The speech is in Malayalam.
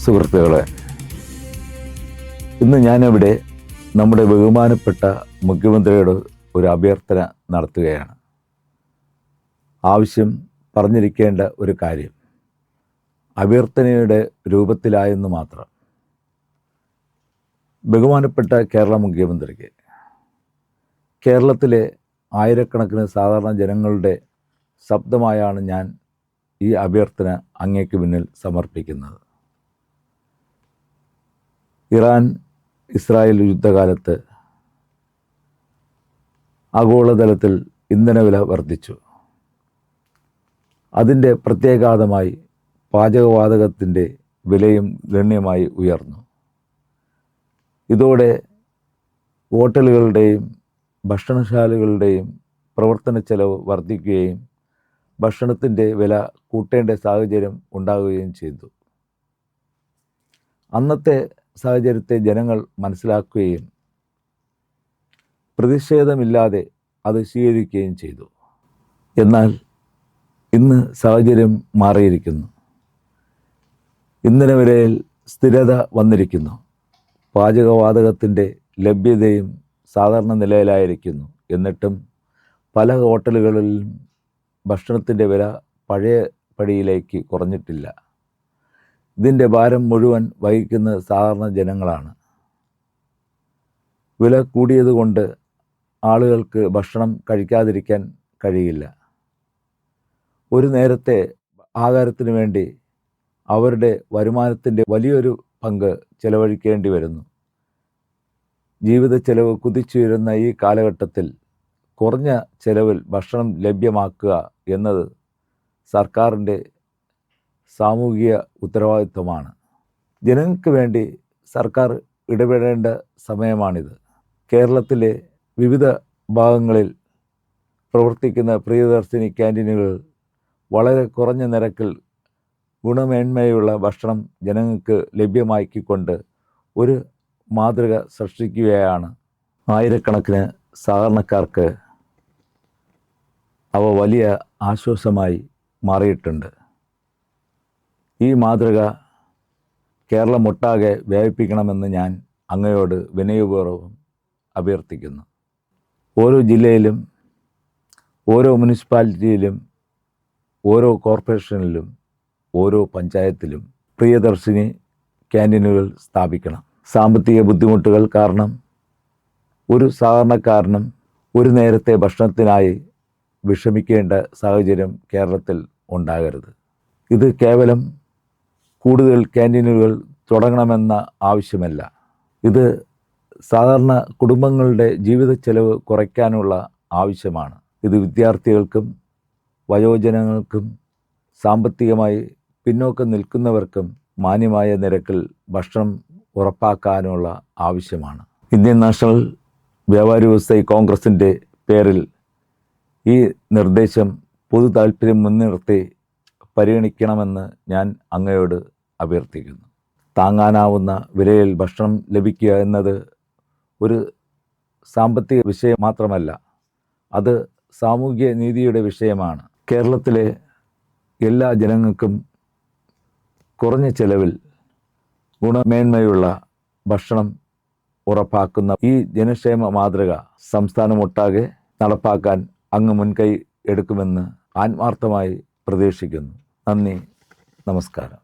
സുഹൃത്തുക്കളെ, ഇന്ന് ഞാനിവിടെ നമ്മുടെ ബഹുമാനപ്പെട്ട മുഖ്യമന്ത്രിയോട് ഒരു അഭ്യർത്ഥന നടത്തുകയാണ്. ആവശ്യം പറഞ്ഞിരിക്കേണ്ട ഒരു കാര്യം അഭ്യർത്ഥനയുടെ രൂപത്തിലായെന്ന് മാത്രം. ബഹുമാനപ്പെട്ട കേരള മുഖ്യമന്ത്രിക്ക് കേരളത്തിലെ ആയിരക്കണക്കിന് സാധാരണ ജനങ്ങളുടെ ശബ്ദമായാണ് ഞാൻ ഈ അഭ്യർത്ഥന അങ്ങേക്ക് മുന്നിൽ സമർപ്പിക്കുന്നത്. ഇറാൻ ഇസ്രായേൽ യുദ്ധകാലത്ത് ആഗോളതലത്തിൽ ഇന്ധനവില വർദ്ധിച്ചു. അതിൻ്റെ പ്രത്യാഘാതമായി പാചകവാതകത്തിൻ്റെ വിലയും ഗണ്യമായി ഉയർന്നു. ഇതോടെ ഹോട്ടലുകളുടെയും ഭക്ഷണശാലകളുടെയും പ്രവർത്തന ചെലവ് വർദ്ധിക്കുകയും ഭക്ഷണത്തിൻ്റെ വില കൂട്ടേണ്ട സാഹചര്യം ഉണ്ടാകുകയും ചെയ്തു. അന്നത്തെ സാഹചര്യത്തെ ജനങ്ങൾ മനസ്സിലാക്കുകയും പ്രതിഷേധമില്ലാതെ അത് സ്വീകരിക്കുകയും ചെയ്തു. എന്നാൽ ഇന്ന് സാഹചര്യം മാറിയിരിക്കുന്നു. ഇന്ധനവിലയിൽ സ്ഥിരത വന്നിരിക്കുന്നു. പാചകവാതകത്തിൻ്റെ ലഭ്യതയും സാധാരണ നിലയിലായിരിക്കുന്നു. എന്നിട്ടും പല ഹോട്ടലുകളിലും ഭക്ഷണത്തിൻ്റെ വില പഴയ പടിയിലേക്ക് കുറഞ്ഞിട്ടില്ല. ഇതിൻ്റെ ഭാരം മുഴുവൻ വഹിക്കുന്നത് സാധാരണ ജനങ്ങളാണ്. വില കൂടിയതുകൊണ്ട് ആളുകൾക്ക് ഭക്ഷണം കഴിക്കാതിരിക്കാൻ കഴിയില്ല. ഒരു നേരത്തെ ആഹാരത്തിന് വേണ്ടി അവരുടെ വരുമാനത്തിൻ്റെ വലിയൊരു പങ്ക് ചെലവഴിക്കേണ്ടി വരുന്നു. ജീവിത ചെലവ് കുതിച്ചുയരുന്ന ഈ കാലഘട്ടത്തിൽ കുറഞ്ഞ ചെലവിൽ ഭക്ഷണം ലഭ്യമാക്കുക എന്നത് സർക്കാരിൻ്റെ സാമൂഹിക ഉത്തരവാദിത്വമാണ്. ജനങ്ങൾക്ക് വേണ്ടി സർക്കാർ ഇടപെടേണ്ട സമയമാണിത്. കേരളത്തിലെ വിവിധ ഭാഗങ്ങളിൽ പ്രവർത്തിക്കുന്ന പ്രിയദർശിനി ക്യാൻറ്റീനുകൾ വളരെ കുറഞ്ഞ നിരക്കിൽ ഗുണമേന്മയുള്ള ഭക്ഷണം ജനങ്ങൾക്ക് ലഭ്യമാക്കിക്കൊണ്ട് ഒരു മാതൃക സൃഷ്ടിക്കുകയാണ്. ആയിരക്കണക്കിന് സാധാരണക്കാർക്ക് അവ വലിയ ആശ്വാസമായി മാറിയിട്ടുണ്ട്. ഈ മാതൃക കേരളമൊട്ടാകെ വ്യാപിപ്പിക്കണമെന്ന് ഞാൻ അങ്ങയോട് വിനയപൂർവ്വം അഭ്യർത്ഥിക്കുന്നു. ഓരോ ജില്ലയിലും, ഓരോ മുനിസിപ്പാലിറ്റിയിലും, ഓരോ കോർപ്പറേഷനിലും, ഓരോ പഞ്ചായത്തിലും പ്രിയദർശിനി ക്യാൻറ്റീനുകൾ സ്ഥാപിക്കണം. സാമ്പത്തിക ബുദ്ധിമുട്ടുകൾ കാരണം ഒരു സാധാരണക്കാരനും ഒരു നേരത്തെ ഭക്ഷണത്തിനായി വിഷമിക്കേണ്ട സാഹചര്യം കേരളത്തിൽ ഉണ്ടാകരുത്. ഇത് കേവലം കൂടുതൽ ക്യാൻറ്റീനുകൾ തുടങ്ങണമെന്ന ആവശ്യമല്ല. ഇത് സാധാരണ കുടുംബങ്ങളുടെ ജീവിത ചെലവ് കുറയ്ക്കാനുള്ള ആവശ്യമാണ്. ഇത് വിദ്യാർത്ഥികൾക്കും വയോജനങ്ങൾക്കും സാമ്പത്തികമായി പിന്നോക്കം നിൽക്കുന്നവർക്കും മാന്യമായ നിരക്കിൽ ഭക്ഷണം ഉറപ്പാക്കാനുള്ള ആവശ്യമാണ്. ഇന്ത്യൻ നാഷണൽ വ്യാപാരി വ്യവസായി കോൺഗ്രസിൻ്റെ പേരിൽ ഈ നിർദ്ദേശം പൊതു താൽപ്പര്യം മുൻനിർത്തി പരിഗണിക്കണമെന്ന് ഞാൻ അങ്ങയോട് അഭ്യർത്ഥിക്കുന്നു. താങ്ങാനാവുന്ന വിലയിൽ ഭക്ഷണം ലഭിക്കുക എന്നത് ഒരു സാമ്പത്തിക വിഷയം മാത്രമല്ല, അത് സാമൂഹ്യ നീതിയുടെ വിഷയമാണ്. കേരളത്തിലെ എല്ലാ ജനങ്ങൾക്കും കുറഞ്ഞ ചെലവിൽ ഗുണമേന്മയുള്ള ഭക്ഷണം ഉറപ്പാക്കുന്ന ഈ ജനക്ഷേമ മാതൃക സംസ്ഥാനമൊട്ടാകെ നടപ്പാക്കാൻ അങ്ങ് മുൻകൈ എടുക്കുമെന്ന് ആത്മാർത്ഥമായി പ്രതീക്ഷിക്കുന്നു. നന്ദി, നമസ്കാരം.